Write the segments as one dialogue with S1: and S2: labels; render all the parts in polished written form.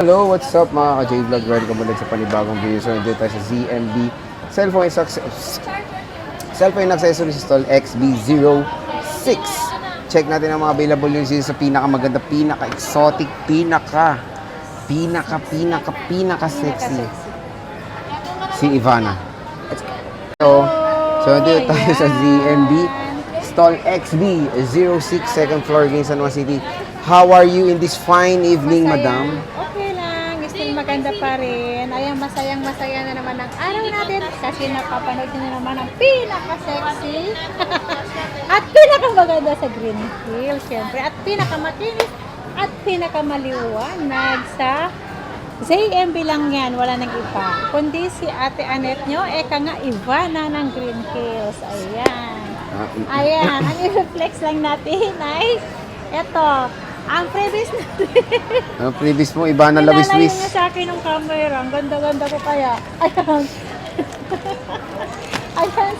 S1: Hello, what's up mga ka-J-Vlog? Welcome ulit sa panibagong video. So, nandito tayo sa ZMB Cellphone Accessories Stall XB06. Check natin ang mga available yung sa pinakamaganda, pinaka-exotic, pinaka-sexy. Si Ivana. So nandito tayo sa ZMB Stall XB06, second floor, San Juan City. How are you in this fine evening, madam?
S2: Okay lang. Still maganda pa rin. Ayan, masayang-masaya na naman ang araw natin kasi napapanood nyo na naman ang pinaka-sexy at pinaka-maganda sa Green Hills, syempre. At pinaka-makinis at pinaka-maliwanag sa ZMB lang yan. Wala nang iba. Kundi si Ate Annette nyo, eka nga Ivana ng Green Hills. Ayan. Ayan. Ang i-reflex lang natin ay eto. Ang previous natin.
S1: Ang previous mo, iba na lawis-wis.
S2: Pinalayo niya sa akin ng camera. Ang ganda-ganda ko kaya. Ayan. Ayan,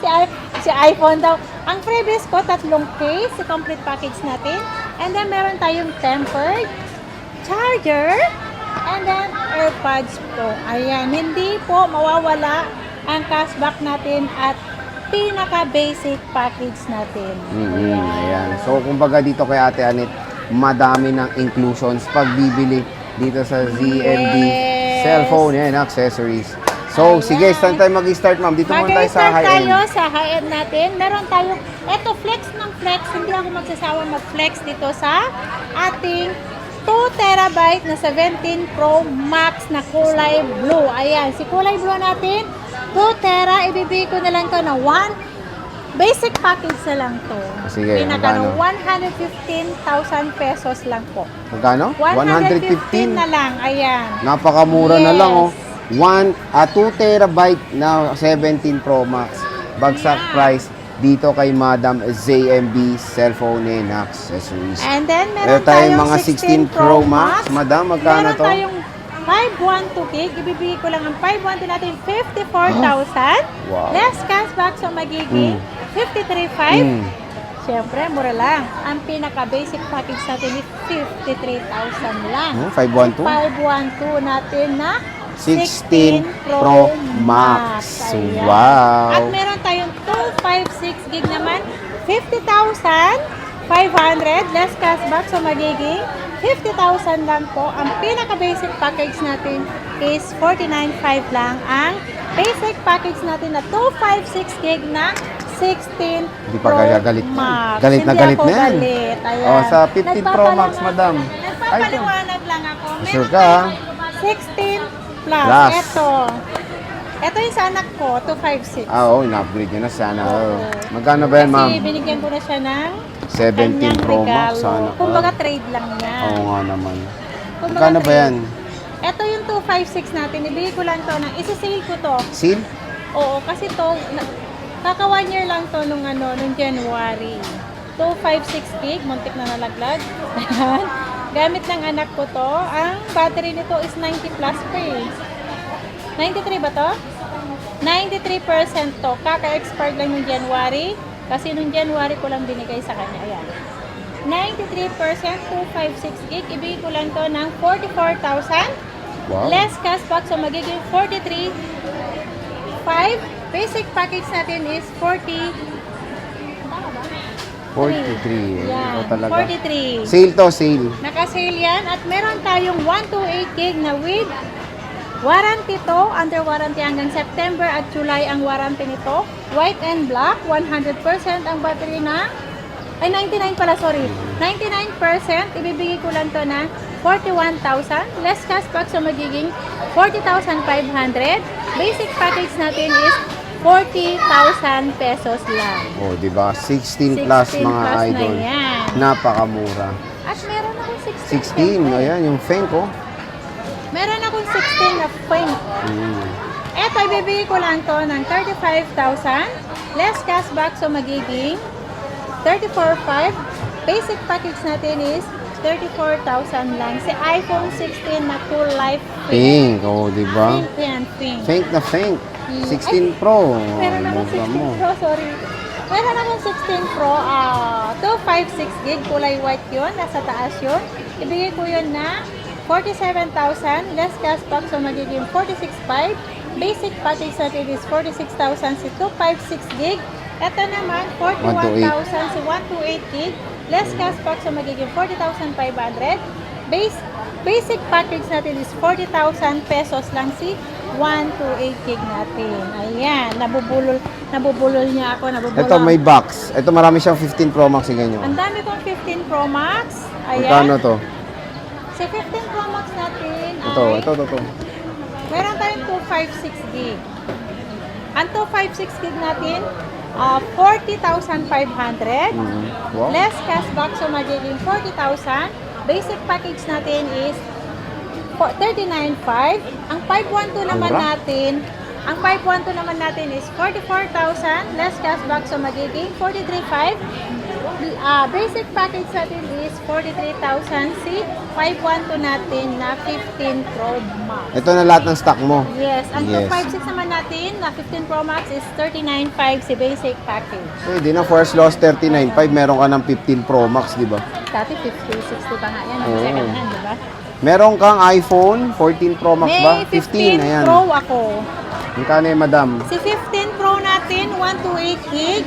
S2: si iPhone daw. Ang previous ko, 3 case. Si complete package natin. And then, meron tayong tempered charger. And then, AirPods Pro. Ayan. Hindi po mawawala ang cashback natin at pinaka-basic package natin.
S1: Ayan. So, kumbaga dito kay Ate Annette, madami ng inclusions pagbibili dito sa ZMB Cellphone and Accessories. So,
S2: ayan.
S1: sige, saan tayo mag-start, ma'am? Dito muna tayo sa high-end.
S2: Tayo sa high-end natin. Meron tayong, eto, flex ng flex. Hindi ako magsasawa mag-flex dito sa ating 2 terabyte na 17 Pro Max na kulay blue. Ayan, si kulay blue natin, 2 tera, ibibigay ko na lang to na 1 basic package na lang to.
S1: Sige,
S2: magkano?
S1: magkano?
S2: 115,000 pesos lang po.
S1: Magkano?
S2: 115 na lang, ayan.
S1: Napakamura na
S2: Yes.
S1: lang, oh. 2 terabyte na 17 Pro Max. Bagsak price dito kay Madam ZMB Cellphone and Accessories.
S2: And then,
S1: Meron
S2: meron
S1: tayong
S2: tayong
S1: mga 16 Pro Max. Madam, magkano
S2: meron
S1: to?
S2: tayong 512 gig. Ibibigay ko lang ang 512 natin, 54,000.
S1: Wow.
S2: Less cashback, so magiging 53,500. Siyempre, mura lang. Ang pinaka-basic package natin is 53,000 lang.
S1: 512?
S2: 512 natin na
S1: 16 Pro Max.
S2: Ayan.
S1: Wow.
S2: At meron tayong 256 gig naman, 50,500 less cashback, so magiging 50,000 lang po. Ang pinaka-basic package natin is 49,500 lang. Ang basic package natin na 256 gig na 16
S1: Hindi pa kaya galit.
S2: Max.
S1: Galit na
S2: Hindi
S1: galit
S2: ako
S1: na yan.
S2: galit. Ayan.
S1: Oh, sa 15 Pro Max, madam.
S2: Nagpapaliwanag lang ako.
S1: Sure
S2: Meron
S1: ka,
S2: tayong 16 plus.
S1: Plus.
S2: Ito yung sa anak ko, 256.
S1: Oo, in-upgrade nyo na sana.
S2: Oo.
S1: Magkano ba yan, ma'am?
S2: Kasi binigyan ko na siya ng
S1: 17
S2: kanyang
S1: Pro Max.
S2: regalo.
S1: Sana.
S2: Kumbaga trade lang niya.
S1: Oo nga naman.
S2: Kumbaga
S1: Magkano ba
S2: trade.
S1: yan?
S2: Ito yung 256 natin. Ibigay ko lang to ng isa-sale ko to.
S1: Seal?
S2: Oo, kasi to, kaka 1 year lang to nung January. 256 gig, muntik na nalaglag. Ayan. Gamit ng anak ko to. Ang battery nito is 90 plus pa eh. 93 ba to? 93% to. Kaka-expired lang yung January. Kasi nung January ko lang binigay sa kanya. Ayan. 93%, 256 gig. Ibigay ko lang to ng 44,000.
S1: Wow.
S2: Less cashback, so magiging 43,500. Basic package natin is 40. Tama ba?
S1: 43.
S2: Yan,
S1: Ito talaga.
S2: 43.
S1: Sale to, sale.
S2: Naka-sale yan. At meron tayong 128 gig na with warranty to. Under warranty hanggang September at July ang warranty nito. White and black. 100% ang battery na. Ay, 99 pala, sorry. 99%. Ibibigay ko lang to na 41,000. Less cashback, so magiging 40,500. Basic package natin is 40,000 pesos lang.
S1: Oh, di ba? 16 plus
S2: 16
S1: mga
S2: plus
S1: idol.
S2: na yan.
S1: Napakamura.
S2: At meron akong
S1: 16,
S2: 16.
S1: ayan, yung Fenk, oh.
S2: Meron akong 16 na point. Eto, ibibigay ko lang to ng 35,000. Less cashback, so magiging 34,500. Basic package natin is 34,000 lang. Si iPhone 16 na full life
S1: Pink, oh, di ba?
S2: Pink yan, pink.
S1: Fenk na Fenk. 16 Pro.
S2: Meron akong
S1: Mura
S2: 16
S1: mo.
S2: Pro, sorry. Meron akong 16 Pro, 256 gig, kulay white yun, nasa taas yun. Ibigay ko yun na 47,000. Less cashback, so magiging 46,500. Basic package natin is 46,000 si 256 gig. Ito naman, 41,000 si 128 gig. Less cashback, so magiging 40,500. Basic package natin is 40,000 pesos lang si 128 gig natin. Ayan, nabubulol niya ako, nabubulol.
S1: Ito may box. Ito marami siyang 15 Pro Max ganyan.
S2: Ang dami kong 15 Pro Max.
S1: Magkano
S2: Ayan.
S1: to?
S2: Si 15 Pro Max natin
S1: Ito.
S2: meron tayong 256 gig. Ang 256 gig natin, 40,500.
S1: Wow.
S2: Less cashback, so magiging 40,000. Basic package natin is 39,500. Ang 512 naman
S1: Mura.
S2: natin, is 44,000. Less cashback, so magiging 43,500. Basic package natin is 43,000. Si 512 natin na 15 Pro Max.
S1: Ito na lahat ng stock mo.
S2: Yes, ang
S1: Yes.
S2: 256 naman natin na 15 Pro Max is 39,500 si basic package.
S1: Pwede na first loss 39.5, meron ka ng 15 Pro Max, di ba?
S2: Dati 50, 60 pa nga yan.
S1: Oo.
S2: Second hand, di ba?
S1: Meron kang iPhone 14 Pro Max ba?
S2: May 15
S1: ayan.
S2: Pro ako.
S1: Magkano yung madam?
S2: Si 15 Pro natin, 128 gig.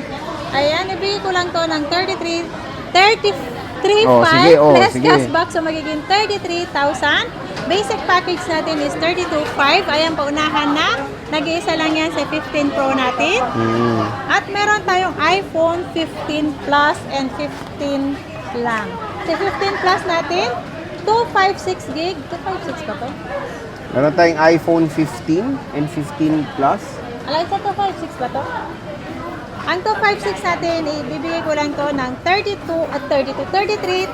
S2: Ayan, ibigay ko lang to ng 33,500
S1: Oh, sige,
S2: plus
S1: sige.
S2: cashback, so magiging 33,000. Basic package natin is 32,500. Ayan, paunahan na. Nag-iisa lang yan sa 15 Pro natin. At meron tayong iPhone 15 Plus and 15 lang. Sa 15 Plus natin, 256 gig. 256 ba to?
S1: Meron tayong iPhone 15 and 15 Plus.
S2: Alay sa 256 ba to? Ang 256 natin, ibibigay ko lang to ng 33,000.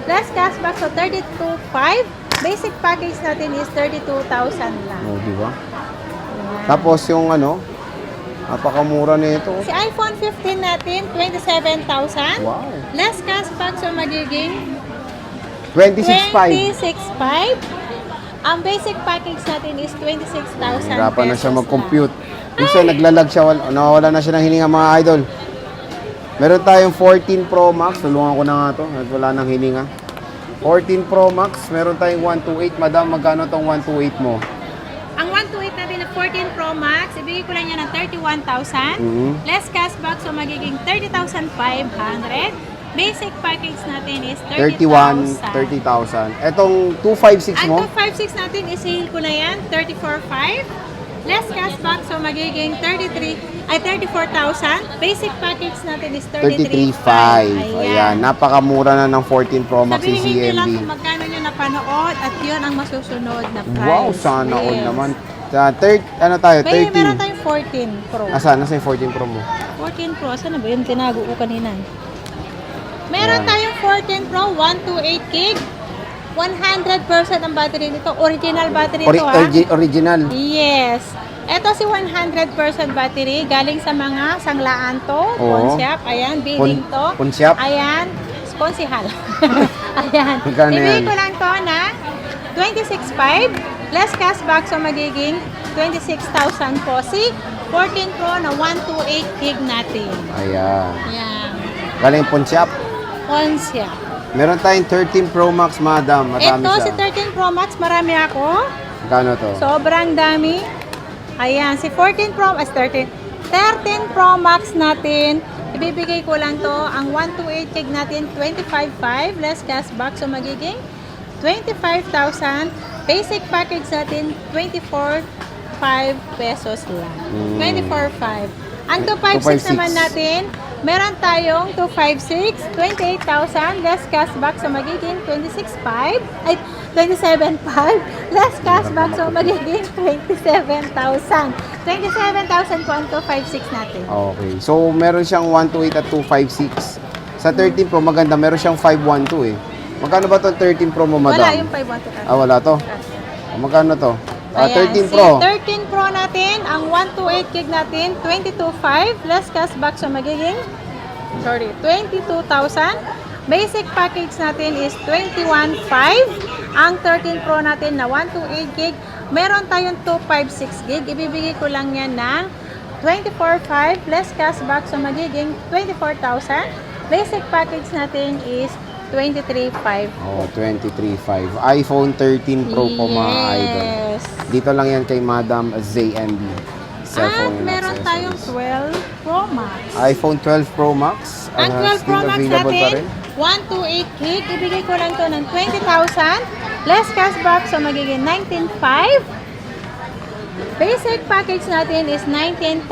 S2: Plus cashback, so 32,500. Basic package natin is 32,000 lang.
S1: Oh, di ba?
S2: Ayan.
S1: Tapos yung napakamura na ito.
S2: Si iPhone 15 natin, 27,000.
S1: Wow.
S2: Less cashback, so magiging
S1: 26.5.
S2: 26,500. Ang basic package natin is 26,000
S1: Hirapan na siya
S2: pesos
S1: mag-compute.
S2: lang.
S1: Minsan naglalag siya, nawawala na siya ng hininga mga idol. Meron tayong 14 Pro Max. Tulungan ko na nga to. Wala nang hininga. 14 Pro Max. Meron tayong 128. Madam, magkano tong 128 mo?
S2: Ang 128 natin na 14 Pro Max, ibigay ko lang yan ng 31,000. Less cashback, so magiging 30,500. Basic package natin is 30,000.
S1: 30,000. Etong 256
S2: Ang
S1: mo?
S2: 256 natin, i-sale ko na yan, 34,500. Less cashback, so magiging 34,000. Basic package natin is
S1: 33.5. Ayan. Napakamura na ng 14 Pro Max yung
S2: Sabihin nyo lang
S1: CMB.
S2: kung magkano nyo napanood at yun ang masusunod na price.
S1: Wow, sana all
S2: Yes.
S1: naman. Ano tayo?
S2: May
S1: 30.
S2: meron tayong 14 Pro.
S1: Asan? Nasa yung 14 Pro mo?
S2: 14 Pro, saan na ba yun? Tinago ko kanina. Meron
S1: Yan.
S2: tayong 14 Pro, 128 gig. 100% ang battery nito. Original battery ito ha.
S1: Original.
S2: Yes. Ito si 100% battery. Galing sa mga sanglaan to.
S1: Oo.
S2: Pawn shop. Ayan, billing to.
S1: Pawn shop?
S2: Ayan, sponsihal. Ayan.
S1: Magkano
S2: Ibigay
S1: yan?
S2: ko lang to na 26,500. Less cashback, so magiging 26,000 po. Si 14 Pro na 128 gig natin.
S1: Ayan.
S2: Ayan.
S1: Galing pawn shop.
S2: Pawn shop.
S1: Meron tayong 13 Pro Max, madam. Madami
S2: Ito si
S1: siya.
S2: 13 Pro Max, marami ako.
S1: Magkano to?
S2: Sobrang dami. Ayan, si 14 Pro Max, 13 Pro Max natin, ibibigay ko lang to, ang 128 gig natin, 25,500, less cashback, so magiging 25,000. Basic package natin, 24,500 pesos lang. 24,500. Ang 256 naman natin, meron tayong 256, 28,000, less cashback, so magiging 26,500, ay 27,500, less cashback, so magiging 27,000. 27,000 po ang 256 natin.
S1: Okay. So, meron siyang 128 at 256. Sa 13 Pro, maganda. Meron siyang 512 eh. Magkano ba itong 13 Pro mo, madam?
S2: Wala yung 512.
S1: Wala to. Magkano to?
S2: Ayan,
S1: 13
S2: si
S1: Pro.
S2: 13 Pro natin, ang 128 gig natin, 22,500, less cashback, so magiging 22,000. Basic package natin is 21,500. Ang 13 Pro natin na 128 gig, meron tayong 256 gig, ibibigay ko lang yan na 24,500, less cashback, so magiging 24,000. Basic package natin is 23.5.
S1: Oh, 23.5. iPhone 13 Pro po mga idol.
S2: Yes.
S1: Dito lang yan kay Madam ZMB.
S2: At
S1: Cellphone and
S2: meron tayong
S1: accessories.
S2: 12 Pro Max.
S1: iPhone 12 Pro Max.
S2: Ang 12 Pro
S1: still
S2: Max
S1: available pa
S2: natin,
S1: rin.
S2: 128 gig. Ibigay ko lang to ng 20,000. Less cashback, so magiging 19,500. Basic package natin is 19,000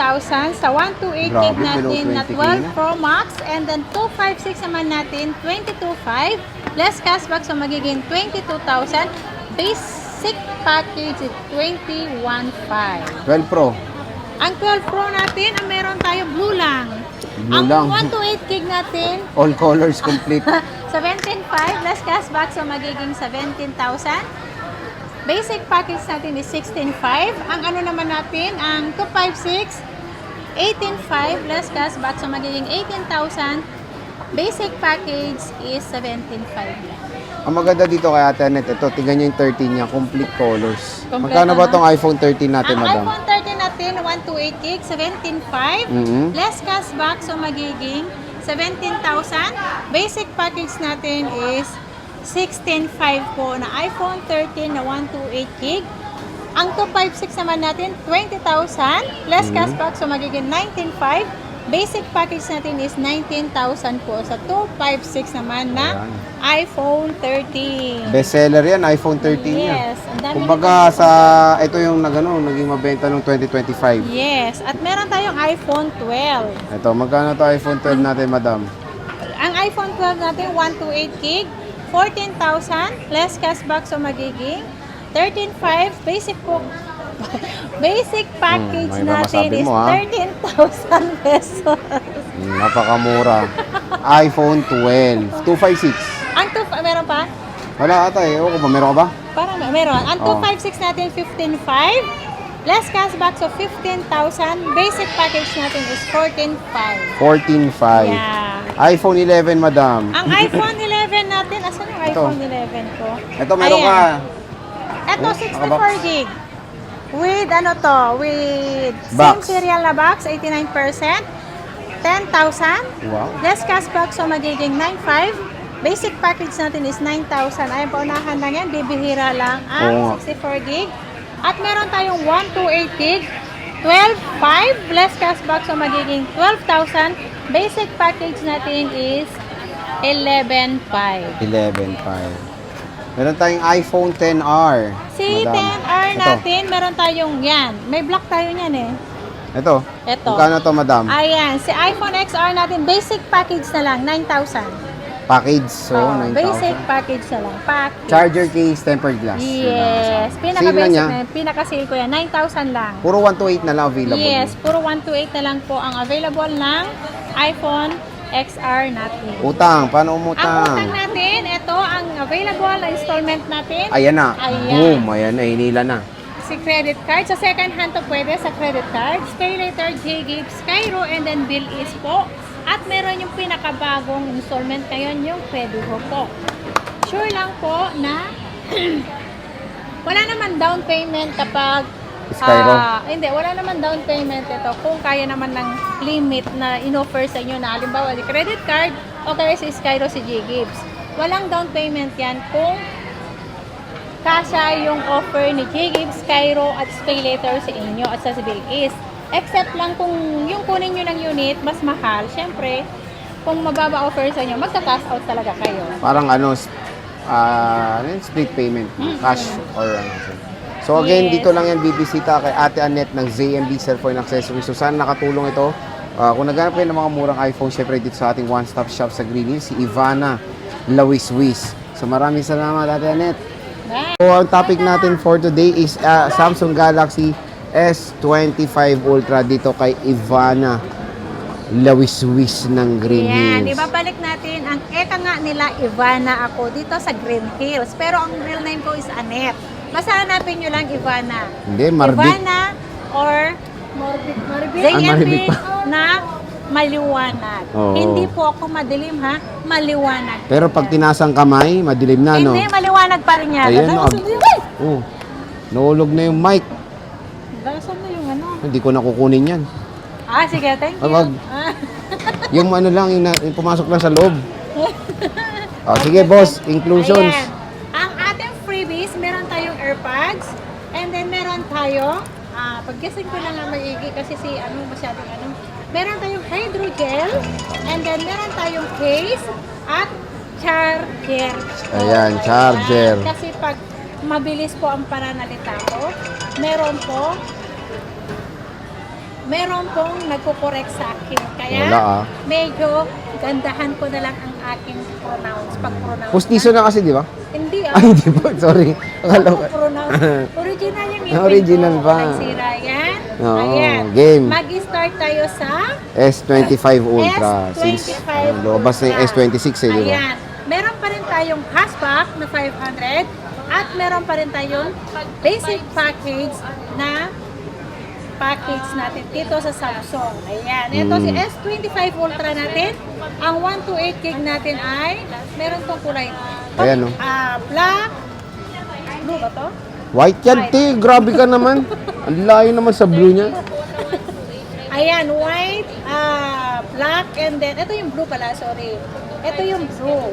S2: sa 128
S1: Grabe,
S2: gig
S1: below
S2: natin na
S1: 20K
S2: 12
S1: na.
S2: Pro Max, and then 256 naman natin 22,500. Less cashback, so magiging 22,000. Basic package is 21,500.
S1: 12 Pro.
S2: Ang 12 Pro natin, ang meron tayo blue lang.
S1: Blue
S2: Ang
S1: lang.
S2: 128 gig natin,
S1: All colors complete.
S2: 17,500. Less cashback, so magiging 17,000. Basic package natin is 16,500. Ang ano naman natin, ang 256, 18,500. Less cashback, so magiging 18,000. Basic package is 17,500 lang.
S1: Ang maganda dito kay Ate Annette, ito, tingnan nyo yung 13 niya, complete colors.
S2: Kompleto
S1: Magkano ba
S2: na.
S1: tong iPhone 13 natin,
S2: Ang
S1: madam?
S2: iPhone 13 natin, 128 gig, 17,500.
S1: Mhm.
S2: Less cashback, so magiging 17,000. Basic package natin is 16,500 po na iPhone 13 na 128 gig. Ang 256 naman natin, 20,000. Less cashback, so magiging 19,500. Basic package natin is 19,000 po sa 256 naman na iPhone 13.
S1: Best seller yan, iPhone 13 niya.
S2: Yes, ang dami
S1: Kumbaga sa, ito yung naging mabenta noong 2025.
S2: Yes, at meron tayong iPhone 12.
S1: Ito, magkano to iPhone 12 natin, madam?
S2: Ang iPhone 12 natin, 128 gig, 14,000. Less cashback, so magiging 13,500. Basic po. Basic package
S1: may
S2: natin
S1: masabi
S2: is
S1: mo, ha?
S2: 13,000 pesos.
S1: Napakamura. iPhone 12. 256.
S2: Ang meron pa?
S1: Wala ata eh. Ewan ko ba, meron ka ba?
S2: Parang meron. Ang
S1: Oh.
S2: 256 natin, 15,500. Less cashback, so 15,000. Basic package natin is 14,500.
S1: 14.5.
S2: Yeah.
S1: iPhone 11, madam.
S2: Ang iPhone 11 natin, asan yung
S1: Ito.
S2: iPhone 11 ko?
S1: Ito, meron
S2: Ayan.
S1: ka.
S2: Ito,
S1: Oh,
S2: 64 gig. With ano to? With same
S1: Box.
S2: serial na box, 89%. 10,000.
S1: Wow.
S2: Less cashback, so magiging 9,500. Basic package natin is 9,000. Ayun, paunahan lang yan. Bibihira lang
S1: Oo nga.
S2: ang 64 gig. At meron tayong 128 gig. 12,500. Less cashback, so magiging 12,000. Basic package natin is 11,500.
S1: 11.5. Meron tayong iPhone 10R.
S2: Si
S1: madam.
S2: 10R
S1: Ito.
S2: natin, meron tayong yan. May block tayo niyan eh.
S1: Ito.
S2: Ito.
S1: Magkano to, madam?
S2: Ayan, si iPhone XR natin, basic package na lang, 9,000.
S1: Package. So,
S2: Oh,
S1: 9,000.
S2: basic package na lang. Package.
S1: Charger case, tempered glass.
S2: Yes.
S1: Sale na
S2: Pinaka-basic
S1: niya.
S2: na, pinaka-sale ko yan, 9,000 lang.
S1: Puro 128 na lang available.
S2: Yes, puro 128 na lang po ang available ng iPhone XR natin.
S1: Utang. Paano
S2: Ang
S1: umutang?
S2: utang natin, ito ang available na installment natin.
S1: Ayan na.
S2: Ayan.
S1: Boom. Ayan na. Hinila na.
S2: Si credit card. Sa second hand to pwede sa credit card. Pay later, J-Gibbs, Cairo, and then bill is po. At meron yung pinakabagong installment ngayon, yung Crediho po. Sure lang po na wala naman down payment kapag
S1: Skyro?
S2: hindi, wala naman down payment ito kung kaya naman ng limit na in-offer sa inyo na halimbawa di credit card o kaya si Skyro, si J-Gibbs. Walang down payment yan kung kasya yung offer ni J-Gibbs, Cairo at Pay Later sa inyo at sa Bill is. Except lang kung yung kunin nyo ng unit, mas mahal. Siyempre, kung mababa offer sa inyo, magta-cash out talaga kayo.
S1: Parang ano, split payment. Cash or ano. So again,
S2: Yes.
S1: dito lang yan bibisita kay Ate Annette ng ZMB Cellphone Accessories. So sana nakatulong ito. Kung naghanap kayo ng mga murang iPhone, syempre dito sa ating one-stop shop sa Green Hills, si Ivana Lawiswis. So maraming salamat, Ate Annette.
S2: Bye!
S1: So ang topic natin for today is Samsung Galaxy S25 Ultra dito kay Ivana Lawiswis ng Green
S2: Yan,
S1: Hills.
S2: ibabalik natin ang eka nga nila Ivana ako dito sa Green Hills. Pero ang real name ko is Annette. Basta hanapin nyo lang Ivana.
S1: Hindi, Marbit.
S2: Ivana or
S1: Marbit
S2: ZMB
S1: pa.
S2: na maliwanag.
S1: Oo.
S2: Hindi po ako madilim ha, maliwanag.
S1: Pero pag tinasang kamay, madilim na, no?
S2: Hindi, maliwanag pa rin yan.
S1: Ayan,
S2: Ano,
S1: Oh, nahulog na yung mic.
S2: Saan na yung ano?
S1: Hindi ko na kukunin yan.
S2: Sige, thank you.
S1: Wag. Yung ano lang, yung pumasok lang sa loob. Oh, sige boss, inclusions.
S2: Ayan. Ang ating freebies, meron tayong AirPods. And then meron tayong, pag-guessing ko na nga maigi kasi si masyadong meron tayong hydrogel. And then meron tayong case at charger.
S1: Ayan, charger.
S2: Ayan. Kasi pag mabilis po ang pananalita ko, meron pong nagko-correct sa akin. Kaya
S1: Wala,
S2: medyo gandahan ko na lang ang aking pag-pronounce.
S1: Pustiso na kasi, di ba?
S2: Hindi
S1: Ay, hindi po. Sorry. Akala ko.
S2: Pag-pronounce. Original yung ngipin
S1: Original
S2: ko.
S1: ba?
S2: Walang sira yan.
S1: Oo,
S2: Ayan.
S1: game.
S2: Mag-start tayo sa
S1: S25 Ultra. Since
S2: S25
S1: lumabas na yung
S2: Ultra.
S1: S26 eh, di ba?
S2: Ayan. Meron pa rin tayong hatchback na 500 at meron pa rin tayong basic package na package natin dito sa Samsung. Ayan. Ito si S25 Ultra natin. Ang 128 gig natin ay meron tong kulay.
S1: Ayan, no?
S2: Black. Blue ba to?
S1: White yan, te. Grabe ka naman. Ang layo naman sa blue niya.
S2: Ayan, white, black, and then, ito yung blue pala, sorry. Ito yung blue.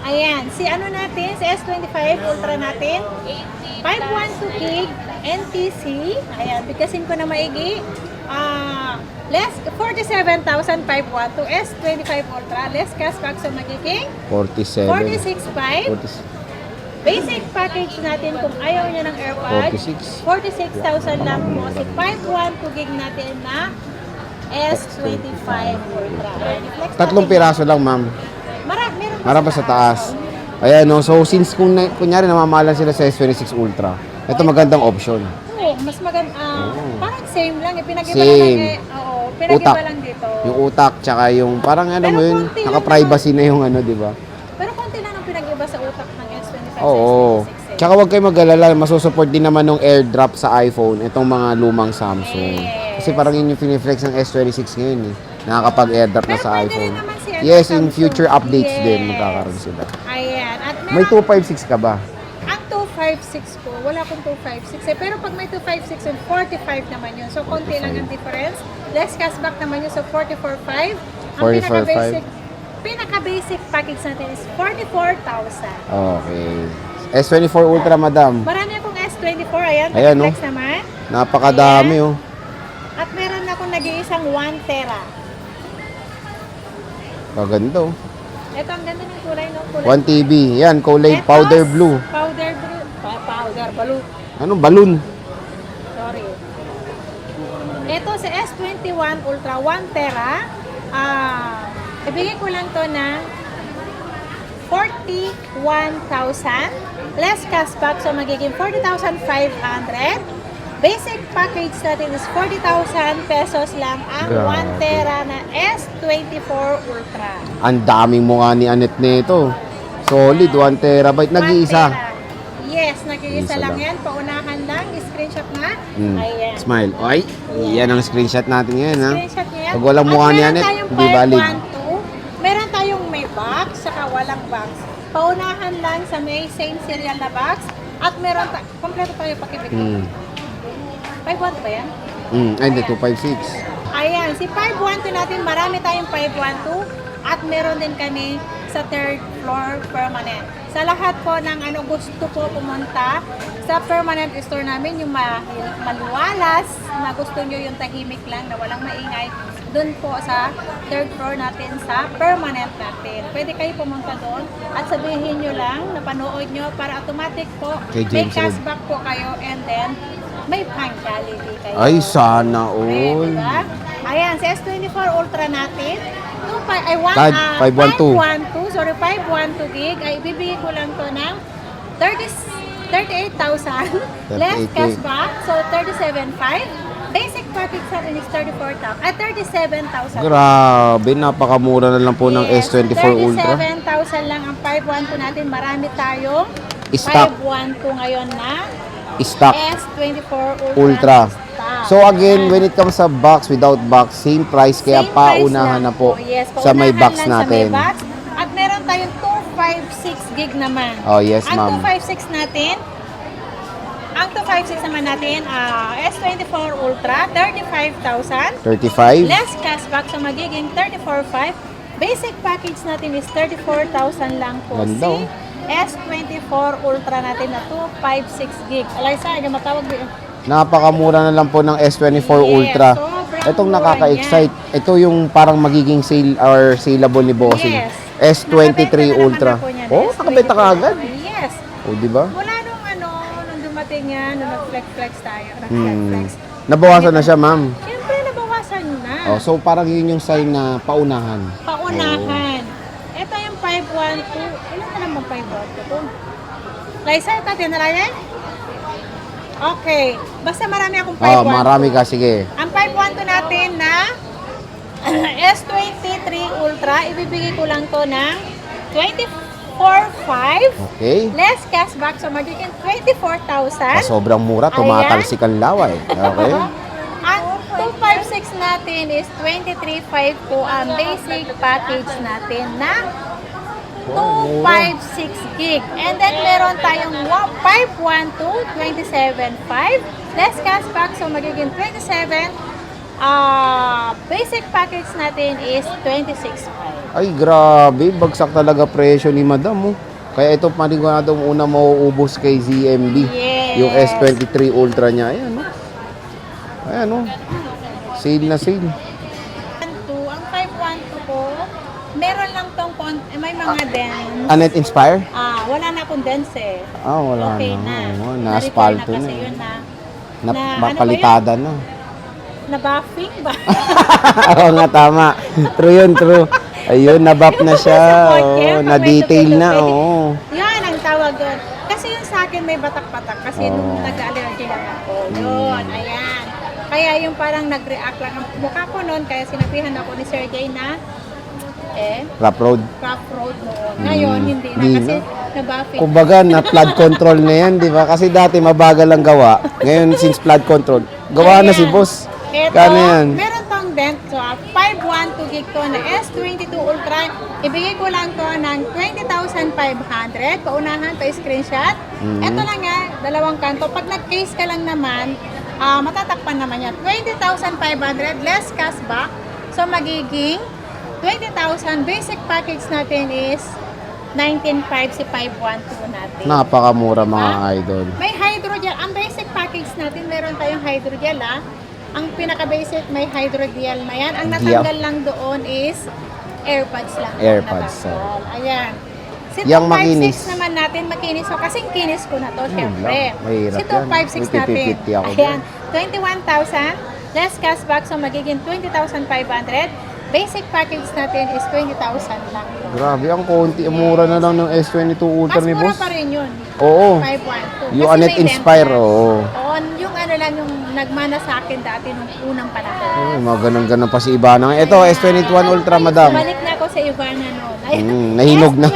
S2: Ayan, si natin, si S25 Ultra natin, 512 gig NTC. Ayan, bigkasin ko na maigi. Less 47,512 S25 Ultra. Less cashback so magiging
S1: 47.
S2: 46,500. Basic package natin kung ayaw niya ng AirPods, 46,000 lang po. Si 512 gig natin na S25 Ultra. Flex
S1: Tatlong
S2: natin.
S1: piraso lang, ma'am.
S2: Meron
S1: Marami sa taas. Ayan, no? So, since kunyari namamahalan sila sa S26 Ultra, ito magandang option.
S2: Oo, mas maganda. Parang same lang. Pinag-iba
S1: Same.
S2: lang pinag-iba
S1: Utak.
S2: lang dito.
S1: Yung utak, tsaka yung parang
S2: Pero
S1: mo yun,
S2: konti lang
S1: naka-privacy na yung di ba?
S2: Pero konti lang ang pinag-iba sa utak ng S25
S1: Oo.
S2: sa S26.
S1: Tsaka huwag kayo mag-alala, masusupport din naman ng AirDrop sa iPhone, itong mga lumang Samsung.
S2: Yes.
S1: Kasi parang yun yung piniflex ng S26 ngayon eh. Nakakapag-AirDrop na
S2: Pero
S1: sa
S2: pwede rin
S1: iPhone.
S2: naman si
S1: Yes, in
S2: Samsung.
S1: future updates din,
S2: Yes.
S1: magkakaroon sila.
S2: Ayan. At
S1: May 256 ka ba?
S2: ang 256 ko, wala akong 256 eh. Pero pag may 256 yun, 45 naman yun. So, konti lang ang difference. Less cashback naman yun. So, 44,500. Ang
S1: 44,500.
S2: pinaka-basic package natin is 44,000.
S1: Okay. S24 Ultra, madam.
S2: Marami akong S24. Ayan,
S1: Ayan, no?
S2: flex naman.
S1: Napakadami, oh.
S2: At meron akong nag-iisang 1 tera.
S1: Kaganda, oh.
S2: Ito, ang ganda ng kulay, no? Kulay.
S1: 1 TB. Yan, kulay
S2: Ito,
S1: powder blue.
S2: Powder blue. Powder blue.
S1: Anong balloon?
S2: Sorry. Ito sa S21 Ultra 1 Tera. Ibigay ko lang to ng 41,000. Less cashback so magiging 40,500. Basic package natin is 40,000 pesos lang ang
S1: Grabe.
S2: 1 Tera na S24 Ultra.
S1: Ang daming mukha ni Annette nito. Solid, 1 terabyte.
S2: 1
S1: Nag-iisa.
S2: tera. Yes, nag-iisa
S1: Isa
S2: lang
S1: lang.
S2: yan. Paunahan lang. Screenshot nga.
S1: Mm.
S2: Ayan.
S1: Smile. Ay, yan ang screenshot natin ngayon, ha?
S2: Screenshot niya.
S1: Pag walang mukha ni
S2: At
S1: Annette,
S2: meron
S1: hindi
S2: tayong
S1: valid.
S2: 512. Meron tayong may box, saka walang box. Paunahan lang sa may same serial na box. At meron kompleto tayo pakibigay.
S1: Mm.
S2: 512 ba yan?
S1: Ay, hindi, 256.
S2: Ayan, si 512 natin, marami tayong 512. At meron din kami sa third floor permanent. Sa lahat po ng gusto po pumunta sa permanent store namin, yung maliwalas, na gusto nyo yung tahimik lang, na walang maingay, dun po sa third floor natin sa permanent natin. Pwede kayo pumunta doon at sabihin nyo lang, napanood nyo para automatic po,
S1: Kay
S2: may
S1: James Road.
S2: cashback po kayo and then may punctuality kayo.
S1: Ay, sana
S2: Okay,
S1: all.
S2: diba? Ayan, sa S24 Ultra natin,
S1: 512.
S2: 512, sorry, 512 gig, ay ibibigay ko lang to ng 38,000. Less
S1: 38K.
S2: cashback, so 37,500. Basic package sa atin is 37,000.
S1: Grabe, napakamura na lang po ng
S2: Yes,
S1: S24 Ultra.
S2: 37,000 lang ang 512 natin. Marami tayong
S1: Stock.
S2: 512 ngayon na
S1: Stock.
S2: S24
S1: Ultra.
S2: stock.
S1: So again, when it comes sa box, without box, same price. Kaya
S2: Same price
S1: paunahan
S2: lang
S1: na po
S2: Yes,
S1: sa may
S2: paunahan
S1: box
S2: lang
S1: natin.
S2: Sa may box. At meron tayong 256 gig naman.
S1: Oh, yes,
S2: Ang
S1: ma'am.
S2: 256 natin, ang 256 naman natin, S24 Ultra, 35,000.
S1: 35.
S2: Less cashback, so magiging 34,500. Basic package natin is 34,000 lang po.
S1: Ganda, oh.
S2: S24 Ultra natin na 256 gig. Alaysa, ay matawag din.
S1: Napakamura na lang po ng S24
S2: Yes,
S1: Ultra.
S2: sobrang
S1: Itong
S2: mura
S1: nakaka-excite. Ito yung parang magiging sale or saleable ni Bossing.
S2: Yes.
S1: S23
S2: Nakabenta na
S1: Ultra.
S2: naman ako niyan,
S1: Oh,
S2: S23.
S1: nakabenta ka agad.
S2: Yes.
S1: Oh, di ba?
S2: Mula nung dumating yan, nung nag-flex tayo, nag-flex.
S1: Nabawasan na siya, ma'am.
S2: Siyempre, nabawasan na.
S1: Oh, so parang yun yung sign na paunahan.
S2: Paunahan. Ito yung 512. Ilan na naman 512 to? Liza, ito tinarayan? Okay. Basta marami akong 512.
S1: Oh, marami ka, sige.
S2: Ang 512 natin na S23 Ultra, ibibigay ko lang to ng 24,500.
S1: Okay.
S2: Less cashback, so magiging 24,000.
S1: Sobrang mura, tumatalsik ang laway. Okay.
S2: Ang 256 natin is 23,500 po ang basic package natin na 256 gig. And then meron tayong 512, 27,500. Less cashback, so magiging 27. Basic package natin is 26,500.
S1: Ay, grabe. Bagsak talaga presyo ni madam. Oh. Kaya ito paniguradong una mauubos kay ZMB.
S2: Yes.
S1: Yung S23 Ultra niya. Ayan, oh. Ayan, oh. Sale na sale.
S2: Ang 512 ko, meron lang tong may mga dents.
S1: Anet Inspire?
S2: Wala na akong dents eh.
S1: Wala
S2: Okay
S1: na.
S2: na.
S1: Oo,
S2: Na-repair
S1: na-asfalto
S2: na
S1: na.
S2: kasi yun na.
S1: Napalitada na.
S2: Na-buffing ba?
S1: Oo nga, tama. True yun, true. Ayun, nabap na siya. Oo, na-detail na. Oo.
S2: Yan ang tawag doon. Kasi yung sa akin may batak-batak kasi nung
S1: Oo.
S2: nag-allergy lang ako. Yun, ayan. Kaya yung parang nag-react lang ang mukha ko noon, kaya sinabihan ako ni Sir Jay na
S1: Rough road.
S2: rough road noon. Ngayon, hindi na
S1: Hindi
S2: kasi
S1: na.
S2: na-buffing.
S1: Kumbaga, na flood control na yan, di ba? Kasi dati mabagal ang gawa. Ngayon, since flood control, gawa na si boss.
S2: Ito,
S1: Kano yan?
S2: meron tong dent. So, 512 gig to na S22 Ultra. Ibigay ko lang to ng 20,500. Paunahan, pa-screenshot. Ito lang nga, dalawang kanto. Pag nag-case ka lang naman, matatakpan naman yan. 20,500 less cashback. So, magiging 20,000. Basic package natin is 19,500 si 512 natin.
S1: Napakamura mga idol.
S2: May hydrogel. Ang basic package natin, meron tayong hydrogel Ang pinaka-basic may hydrogel na yan. Ang natanggal lang doon is AirPods lang.
S1: AirPods,
S2: Natanggal. Ayan. Si
S1: Yang
S2: 256
S1: makinis.
S2: naman natin, makinis. So, kasing kinis ko na to, syempre.
S1: mahirap
S2: Si
S1: yan.
S2: 256
S1: May
S2: natin.
S1: pipipiti ako
S2: Ayan. 21,000. Less cashback, so magiging 20,500. Basic package natin is 20,000 lang.
S1: Grabe, ang konti. Ang mura na lang ng S22 Ultra
S2: Mas
S1: ni
S2: mura
S1: boss.
S2: pa rin yun.
S1: Oo.
S2: 512.
S1: Yung
S2: Kasi
S1: Anet
S2: may
S1: Inspire,
S2: dent na.
S1: oo.
S2: Oo, yung ano lang yung nagmana sa akin dati nung unang panahon.
S1: Ay, mga ganun-ganun pa si Ivana. Ito, S21 Ultra, madam.
S2: Balik na ako sa Ivana noon.
S1: Nahinog na.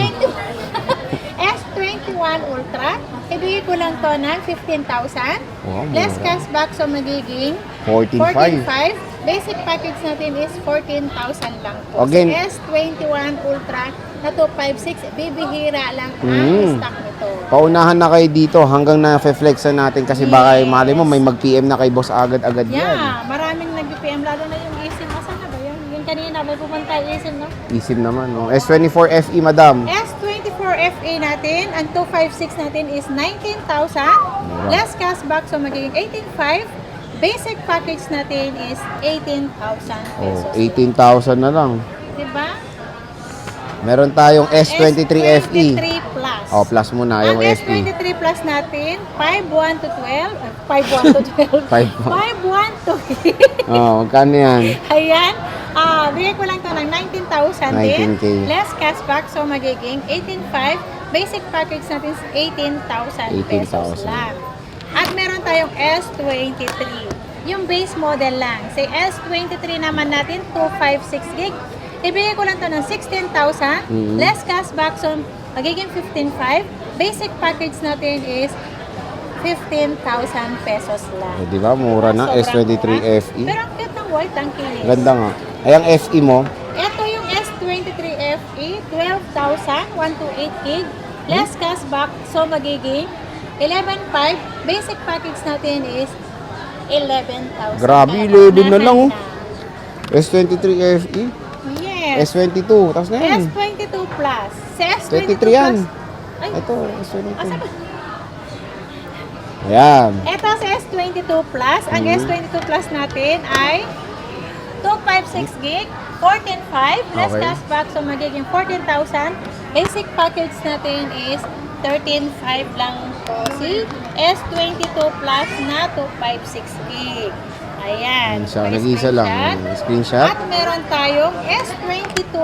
S2: S21 Ultra. Ibigay ko lang to ng 15,000.
S1: Wow,
S2: Less
S1: mura.
S2: cashback, so magiging
S1: 14.5.
S2: 14,500. Basic package natin is 14,000 lang po.
S1: Again.
S2: So, S21 Ultra na 256, bibihira lang ang stock nito.
S1: Paunahan na kayo dito hanggang na-flexan natin kasi baka mali mo may mag-PM na kay boss agad-agad yan.
S2: Yeah, maraming nag-PM, lalo na yung isim. Asan na ba yun? Yung kanina, may pupunta isim, no?
S1: Isim naman. No? S24 FE, madam.
S2: S24 FA natin, ang 256 natin is 19,000. Less cashback, so magiging 18,500. Basic package natin is 18,000 pesos.
S1: Oh, 18,000 na lang.
S2: Diba?
S1: Meron tayong S23 FE.
S2: S23 Plus.
S1: Oh, plus muna yung
S2: Ang
S1: FE.
S2: S23 Plus natin, 5,1 to 12. 5,1 to 12. 5,1 to
S1: Oh, magkano yan?
S2: Ayan. Bigay ko lang to ng 19,000 din.
S1: 19K.
S2: Less cashback, so magiging 18,500. Basic package natin is 18,000 pesos
S1: 18,000.
S2: lang. At meron tayong S23. Yung base model lang. Sa S23 naman natin, 256 gig. Ibigay ko lang to ng 16,000. Less cashback, so magiging 15,500. Basic package natin is 15,000 pesos lang.
S1: Oh, di ba? Mura na.
S2: Sobrang
S1: S23
S2: mura.
S1: FE.
S2: Pero ang cute ng white, ang kinis.
S1: Ganda nga. Ay, ang FE mo,
S2: Ito yung S23 FE, 12,128 gig. Less cashback, so magiging 11,500. Basic package natin is 11,000.
S1: grabe, 11 na lang oh. S23 FE.
S2: Yes.
S1: S22. Tapos na yan.
S2: S22 Plus. Si S22
S1: 23 yan.
S2: Plus. Ay,
S1: Ito, S22.
S2: asa ba?
S1: Ayan.
S2: Ito si S22 Plus. Ang S22 Plus natin ay 256 gig, 14.5, less
S1: Okay.
S2: cashback, so magiging 14,000. Basic package natin is 13.5 lang po. Si S22 Plus na 256 gig. Ayan.
S1: So,
S2: May
S1: nag-isa lang.
S2: screenshot.
S1: Screenshot.
S2: At meron tayong S22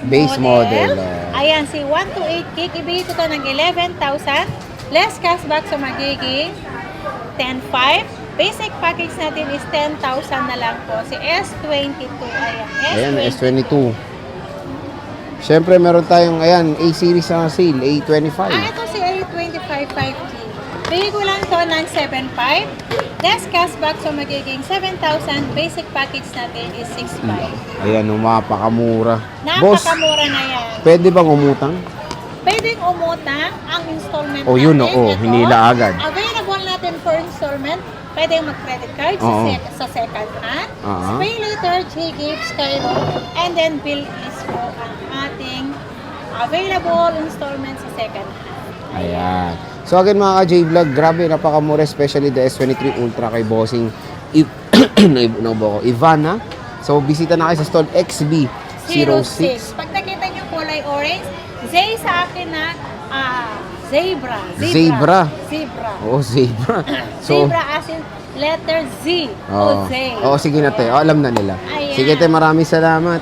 S2: base
S1: model.
S2: Ayan, si 128 gig. Ibigay ko to ng 11,000. Less cashback, so magiging 10.5. Basic package natin is 10,000 na lang po. Si S22. Ayan,
S1: Ayan, S22. Siyempre, meron tayong, ayan, A-series na sale, A25.
S2: Ito si A25 5G. Bigay ko lang to ng 7.5. Less cashback, so magiging 7,000. Basic package natin is 6.5.
S1: Ayan, mapakamura. Boss,
S2: Napakamura na yan.
S1: pwede bang umutang?
S2: Pwedeng umutang ang installment
S1: Oh, yun,
S2: natin.
S1: oo,
S2: Ito,
S1: hinila agad.
S2: Available natin for installment. Pwedeng mag-credit card
S1: Oo.
S2: sa second hand.
S1: Oo.
S2: Pay later, G-Gifts, Cairo, and then bill is po ang ating available installment sa second hand.
S1: Ayan. So again mga ka-J-Vlog, grabe, napakamura, especially the S23 Ultra kay Bossing Ivana. So bisita na kayo sa stall XB06.
S2: Pag nakita niyo kulay orange, Zay sa akin na zebra.
S1: Zebra.
S2: Zebra.
S1: Oo, zebra. So,
S2: Zebra as in letter Z.
S1: oo.
S2: O Zay.
S1: Oo, sige na te. Alam na nila.
S2: Ayan.
S1: Sige te, maraming salamat.